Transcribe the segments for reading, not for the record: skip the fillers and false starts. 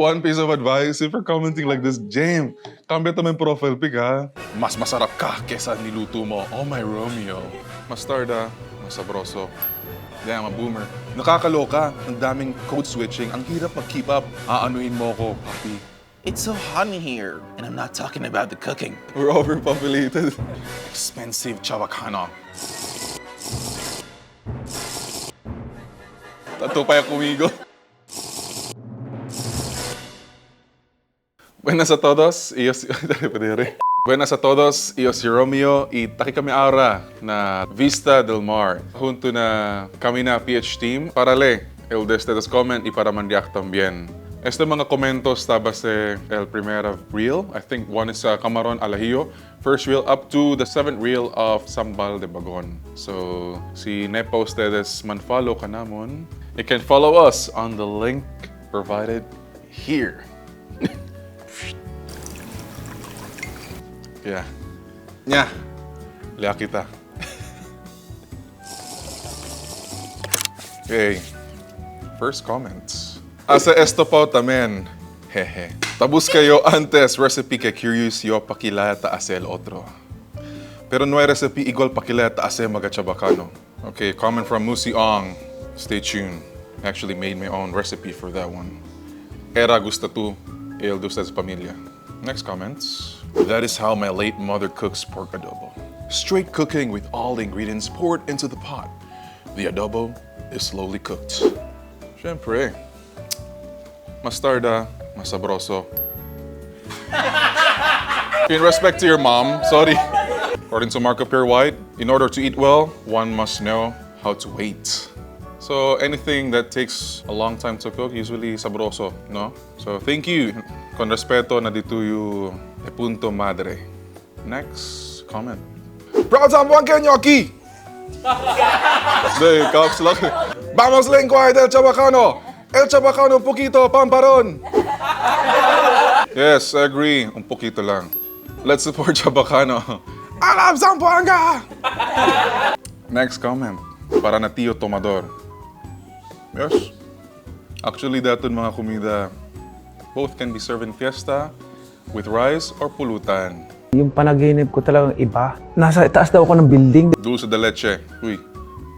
One piece of advice, if you're commenting like this, James, cambia to may profile pic ha. Mas masarap ka kesa niluto mo. Oh my Romeo. Mastarda, masabroso. Damn, a boomer. Nakakaloka. Ang daming code switching. Ang hirap mag-keep up. Aanuhin mo ko, papi. It's so hot in here, and I'm not talking about the cooking. We're overpopulated. Expensive Chavacano. Tato pa yung kumigo. Buenas a todos, iyo si... Buenas a todos, iyo si Romeo y taki kami ahora na Vista del Mar junto na Kamina PH team para ler el de ustedes comment y para mandiak también. Este mga komentos tabas el primera reel. I think one is Camarón Alajillo. First reel up to the 7th reel of Sambal de Bagon. So, si nepa ustedes man-follow ka namon, you can follow us on the link provided here. Yeah. Ny'a. Liya kita. Okay. First comments. Asa esto po tamen. Hehe. Tabus kayo antes recipe que curious yo pakilata hace el otro. Pero no hay recipe igual pakilata hace mga Chavacano. Okay, comment from Musi Ong. Stay tuned. I actually made my own recipe for that one. Era gusta tu, el de ustedes familia. Next comments. That is how my late mother cooks pork adobo. Straight cooking with all the ingredients poured into the pot. The adobo is slowly cooked. Siyempre, mastarda, masabroso. In respect to your mom, sorry. According to Marco Pierre White, in order to eat well, one must know how to wait. So anything that takes a long time to cook, usually sabroso, no? So thank you. Con respeto, nandito yung punto madre. Next comment. Proud Zamboan Kenyoki! Hey, caps lock. Vamos lengua del Chavacano! El Chavacano un poquito, pamparon! Yes, I agree. Un poquito lang. Let's support Chavacano. I love Zamboanga! Next comment. Para na Tío Tomador. Yes. Actually, daton mga comida, both can be served in fiesta, with rice or pulutan. Yung panaginip ko talagang iba. Nasa itaas daw ako ng building. Dulce de leche. Uy,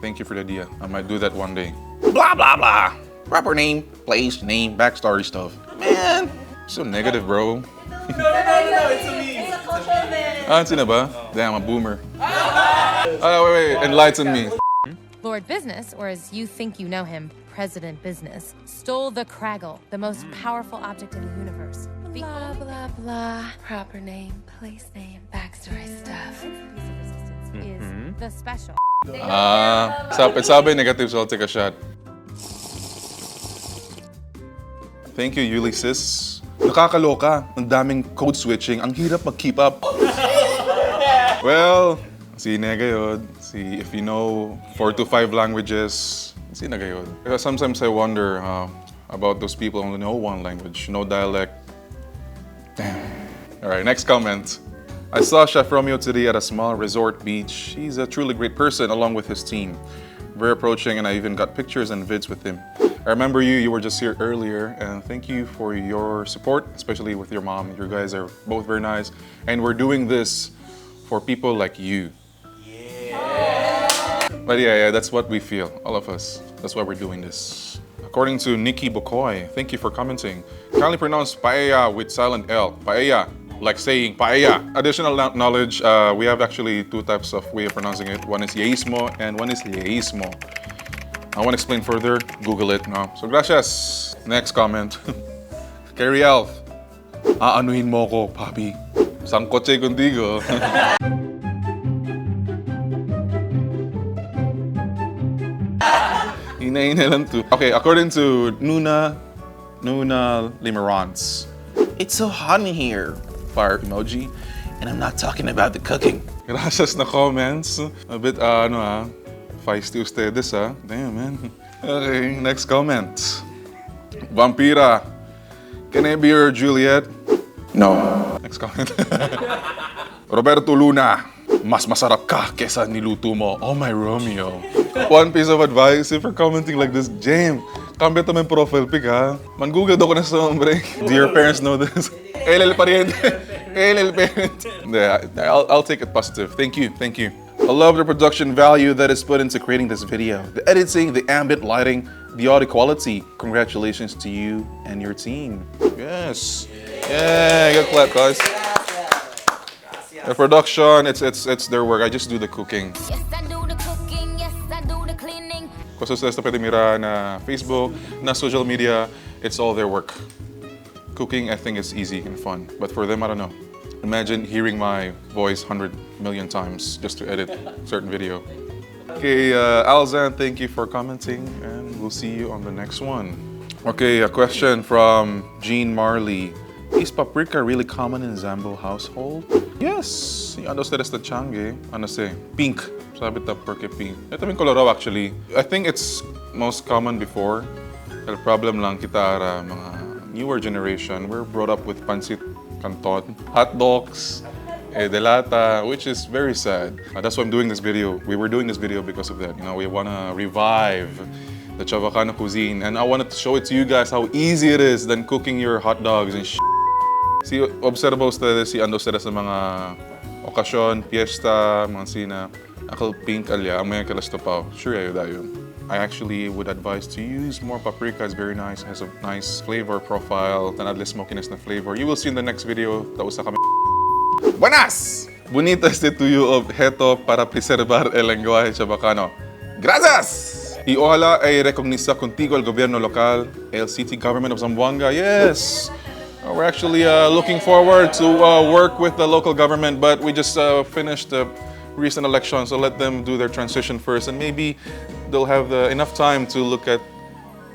thank you for the idea. I might do that one day. Blah, blah, blah. Proper name, place, name, backstory stuff. Man, so negative, bro. No, it's a meme. It's a cultural myth. Ah, sino ba? Damn, a boomer. Wait, enlighten me. Lord Business, or as you think you know him, President Business, stole the Craggle, the most powerful object in the universe. Blah, blah, blah. Proper name, place name, backstory stuff. Piece of resistance is the special. Sabi negative so I'll take a shot. Thank you, Ulysses. Nakakaloka. Ang daming code switching. Ang hirap mag-keep up. Well, si Negayod. Si if you know 4 to 5 languages, si Negayod. Because sometimes I wonder about those people who only know one language, no dialect. Damn. All right, next comment. I saw Chef Romeo today at a small resort beach. He's a truly great person along with his team. Very approaching, and I even got pictures and vids with him. I remember you were just here earlier, and thank you for your support, especially with your mom. You guys are both very nice, and we're doing this for people like you. Yeah. But yeah, that's what we feel, all of us. That's why we're doing this. According to Nikki Bokoy, thank you for commenting. Kindly pronounce paella with silent L. Paella, like saying paella. Additional knowledge, we have actually 2 types of way of pronouncing it. One is yeísmo and one is leísmo. I want to explain further, Google it. No? So gracias. Next comment. Carrie Alf, aanuhin mo ko, papi. Sangkotse contigo. Ina lang to. Okay, according to Ny'a Limerance. It's so hot in here. Fire emoji. And I'm not talking about the cooking. Gracias na comments. A bit, feisty ustedes, Damn, man. Okay, next comment. Vampira. Can I be your Juliet? No. Next comment. Roberto Luna. Mas masarap ka kesa niluto mo. Oh my Romeo. One piece of advice, if you're commenting like this, James, Cambia to my profile pic, ha? Manggugad ako na sa hombre. Do your parents know this? LL pariente. LL parent. I'll take it positive. Thank you. I love the production value that is put into creating this video. The editing, the ambient lighting, the audio quality. Congratulations to you and your team. Yes. Yeah, good clap, guys. The production, it's their work. I just do the cooking. Yes, I do the cooking. Yes, I do the cleaning. Kung sa pwede mira na Facebook, na social media, it's all their work. Cooking, I think, is easy and fun. But for them, I don't know. Imagine hearing my voice 100 million times just to edit certain video. Okay, Alzan, thank you for commenting, and we'll see you on the next one. Okay, a question from Jean Marley. Is paprika really common in Zambo household? Yes. Ano ustedes the change? Ano say? Pink. Sabi ta porque pink. Ito yung colorado actually. I think it's most common before. El problem lang kita ara mga newer generation. We're brought up with pancit canton, hot dogs, delata, which is very sad. That's why I'm doing this video. We were doing this video because of that. You know, we wanna revive the Chavacano cuisine, and I wanted to show it to you guys how easy it is than cooking your hot dogs and Si observa ustedes si ando ustedes sa mga okasyon, fiesta, mga sina. Ako pink alya, ang may kalastapaw. Sure ayo dayon. I actually would advise to use more paprika. It's very nice. It has a nice flavor profile. Tanadle smokiness na flavor. You will see in the next video. Tausa kami. Buenas! Bonito este tuyo of heto para preservar el lenguaje chavacano. Gracias! Y ojalá ay recogniza contigo el gobierno local, el city government of Zamboanga. Yes! We're actually looking forward to work with the local government, but we just finished the recent election, so let them do their transition first, and maybe they'll have enough time to look at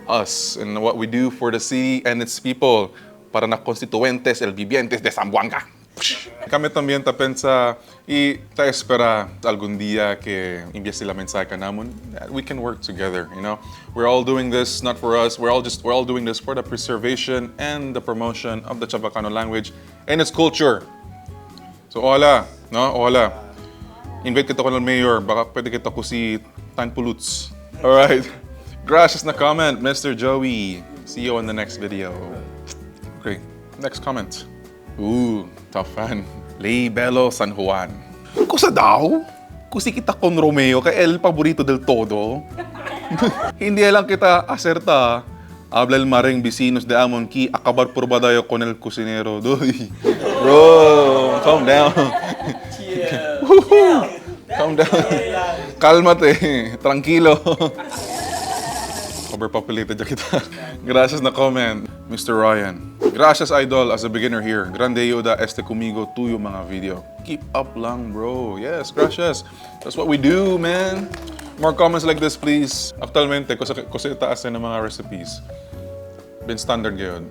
us and what we do for the city and its people para na constituentes el vivientes de Zamboanga. Kami también ta pensa y ta espera algún día que envíe sila mensaje ka namon that we can work together, you know. We're all doing this not for us. We're all doing this for the preservation and the promotion of the Chavacano language and its culture. So hola, no? Hola. Invite kita ko ng mayor, baka pwede kita ko si Tan Puluts. All right. Gracias na comment, Mr. Joey. See you on the next video. Okay, next comment. Ooh, tough fan. Ley Belo San Juan. Kusa daw? Kusi kita con Romeo kay el paborito del todo. Hindi lang kita acerta. Habla el maring vecinos de amon ki acabar por badayo con el cocinero. Doy. Bro, calm down. Calm down. Calmate. Tranquilo. Overpopulated ya kita. Gracias na comment, Mr. Ryan. Gracias, idol, as a beginner here. Grande ayuda este conmigo tuyo mga video. Keep up lang, bro. Yes, gracias. That's what we do, man. More comments like this, please. Actualmente, kasi taas na ng mga recipes. Been standard ngayon.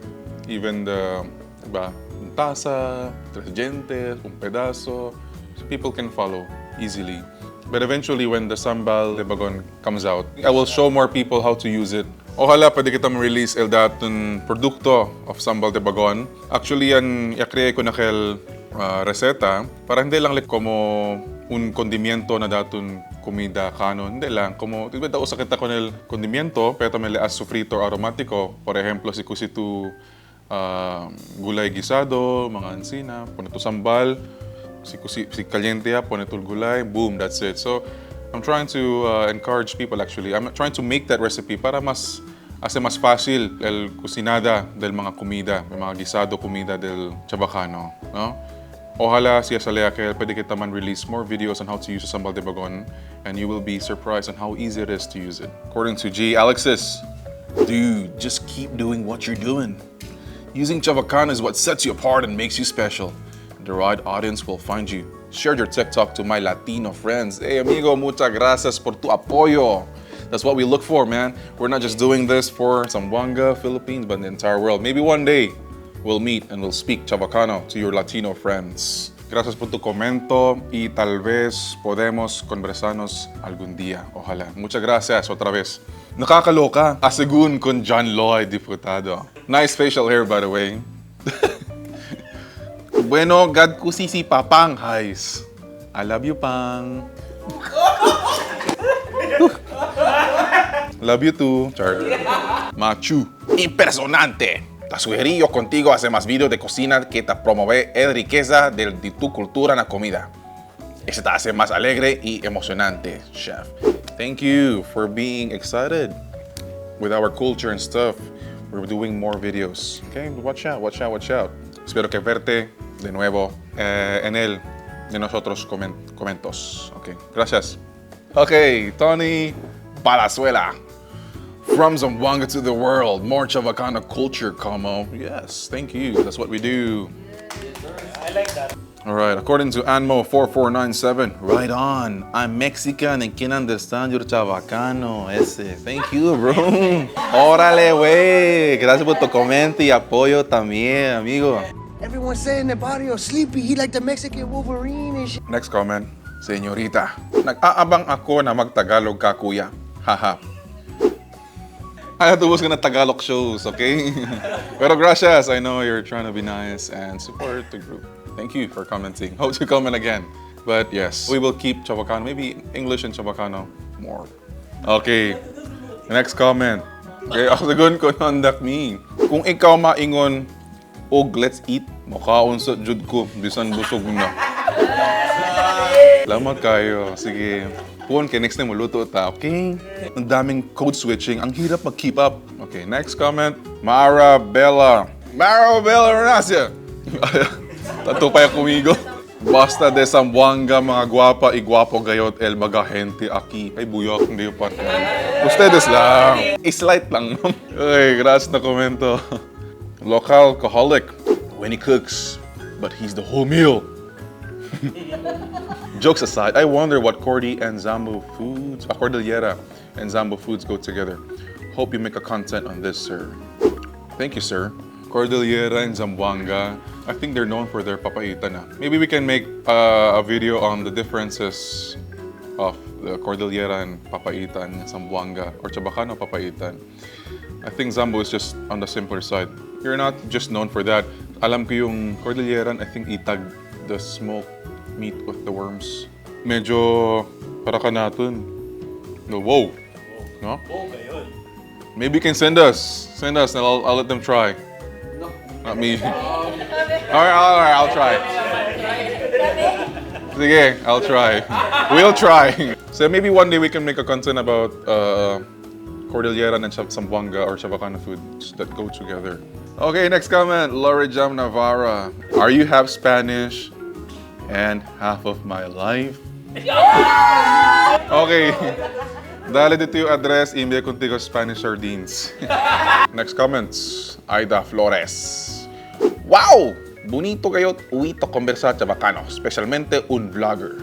Even the, diba, un tasa, 3 dientes, un pedazo. So people can follow easily. But eventually, when the Sambal de Bagon comes out, I will show more people how to use it. Ojalá pwede kita ma-release el datong produkto of Sambal de Bagon. Actually, yan i-create ko na kel reseta para hindi lang like como un condimento na datong comida kano. Hindi lang, como diba daw sa kita ko nel condimento, pero may leas sofrito aromatiko. Por ejemplo, si kusitu gulay gisado, mga ansina, pone tu sambal. Si caliente ya, pone tu gulay, boom, that's it. So, I'm trying to encourage people actually. I'm trying to make that recipe para mas fácil el cocinada del mga comida, del mga gisado comida del Chavacano, no? Ojalá siya salaya que pwede kita man release more videos on how to use the Sambal de Bagon, and you will be surprised on how easy it is to use it. According to G. Alexis, dude, just keep doing what you're doing. Using Chavacano is what sets you apart and makes you special. The right audience will find you. Share your TikTok to my Latino friends. Hey, amigo, muchas gracias por tu apoyo. That's what we look for, man. We're not just doing this for Zamboanga, Philippines, but the entire world. Maybe one day, we'll meet and we'll speak Chavacano to your Latino friends. Gracias por tu comento y tal vez podemos conversarnos algún día. Ojalá. Muchas gracias otra vez. Nakakaloka. Asegun con John Lloyd Diputado. Nice facial hair, by the way. Bueno, God kusisi papang, guys. I love you, pang. Love you too, Char. Machu. Impresionante. Te sugerí yo contigo hacer más videos de cocina que te promover la riqueza de tu cultura en la comida. Eso te hace más alegre y emocionante, chef. Thank you for being excited with our culture and stuff. We're doing more videos. Okay, watch out, watch out, watch out. Espero que verte de nuevo en el de nosotros comentos. Okay, gracias. Okay, Tony Palazuela. From Zamboanga to the world, more Chavacano culture, como. Yes, thank you. That's what we do. I like that. All right, according to Anmo4497, right on. I'm Mexican and can understand your Chavacano. Ese. Thank you, bro. Órale, güey. Gracias por tu comento y apoyo también, amigo. Everyone saying the barrio sleepy. He like the Mexican Wolverine and shit. Next comment. Señorita, nag-aabang ako na mag-Tagalog ka, kuya. Haha. I have to watch na Tagalog shows, okay? Pero gracias. I know you're trying to be nice and support the group. Thank you for commenting. Hope to comment again. But yes, we will keep Chavacano, maybe English and Chavacano more. Okay, next comment. Okay, ako ko nandak me. Kung ikaw maingon, og let's eat, makaon sa jud ko, bisan busog na. Salamat kayo. Sige. Puon kay next time maluto ta, okay? Ang daming code switching. Ang hirap mag-keep up. Okay, next comment. Mara Bella Renacia. Tato pa yung kumigo. Basta de Zamboanga, mga guwapa, igwapo gayot, el mga gente aki. Ay, buyok, hindi yung partner. Ustedes lang. Islight lang. Okay, gracias na komento. Local alcoholic. When he cooks, but he's the whole meal. Jokes aside, I wonder what Cordillera and Zambo foods go together. Hope you make a content on this, sir. Thank you, sir. Cordillera and Zamboanga, I think they're known for their papaitan. Maybe we can make a video on the differences of the Cordillera and papaitan, Zamboanga, or Chavacano papaitan. I think Zambo is just on the simpler side. You're not just known for that. Alam ko yung Cordillera, I think itag, the smoked meat with the worms. Medyo para ka natin. No, whoa. No? Maybe you can send us and I'll let them try. No. Not me. Alright, I'll try. Sige, I'll try. We'll try. So maybe one day we can make a content about Cordillera and Zamboanga or Chavacano foods that go together. Okay, next comment. Laura Jam Navarra. Are you half Spanish and half of my life? Okay. Dali dito yung address, email contigo Spanish sardines. Next comments. Aida Flores. Wow! Bonito kayo uwito conversar Chavacano, especialmente un vlogger.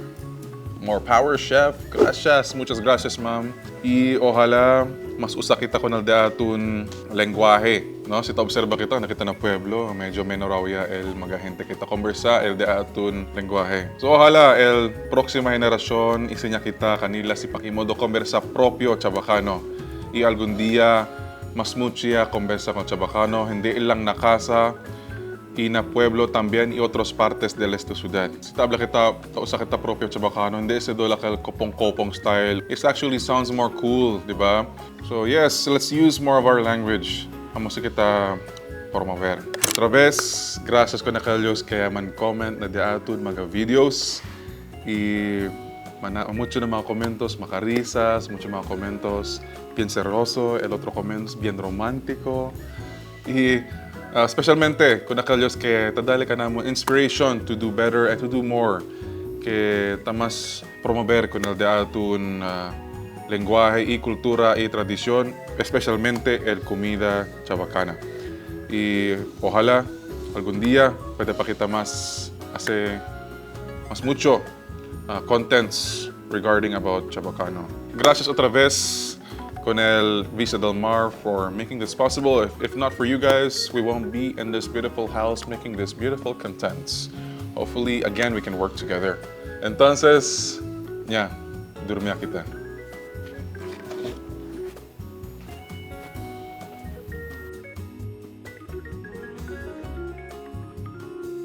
More power, chef. Gracias. Muchas gracias, ma'am. Y ojalá mas usa kita ko nalda atun lengguahe. No, si obserba kita, nakita na pueblo, medyo menorawya el mga gente kita conversa el de atun lengguahe. So ojalá el próxima henerasyon isinya kita kanila si pakimodo conversa propio Chavacano. Y algún día mas mucha conversa con Chavacano, hindi ilang na casa y na pueblo también y otras partes del este ciudad. Si tabla kita, usa kita propio Chavacano, hindi ese dola kal kopong-kopong style. It actually sounds more cool, di ba? So yes, let's use more of our language. Amos kita promover. Otra vez, gracias ko na kalyos kaya man comment na diatud mga videos. Y mucho na mga komentos, makarisas, mucho mga komentos bien seryoso, el otro komentos bien romántico. Y especialmente con aquellos que tadali ka na mo inspiration to do better and to do more. Que tamas promover con el de atun lenguaje y cultura y tradición, especialmente el comida chavacana. Y ojalá algún día pueda pa kita más mucho contents regarding about Chavacano. Gracias otra vez con el Visa Del Mar for making this possible. If not for you guys, we won't be in this beautiful house making this beautiful contents. Hopefully, again, we can work together. Entonces, Ny'a, durmia kita.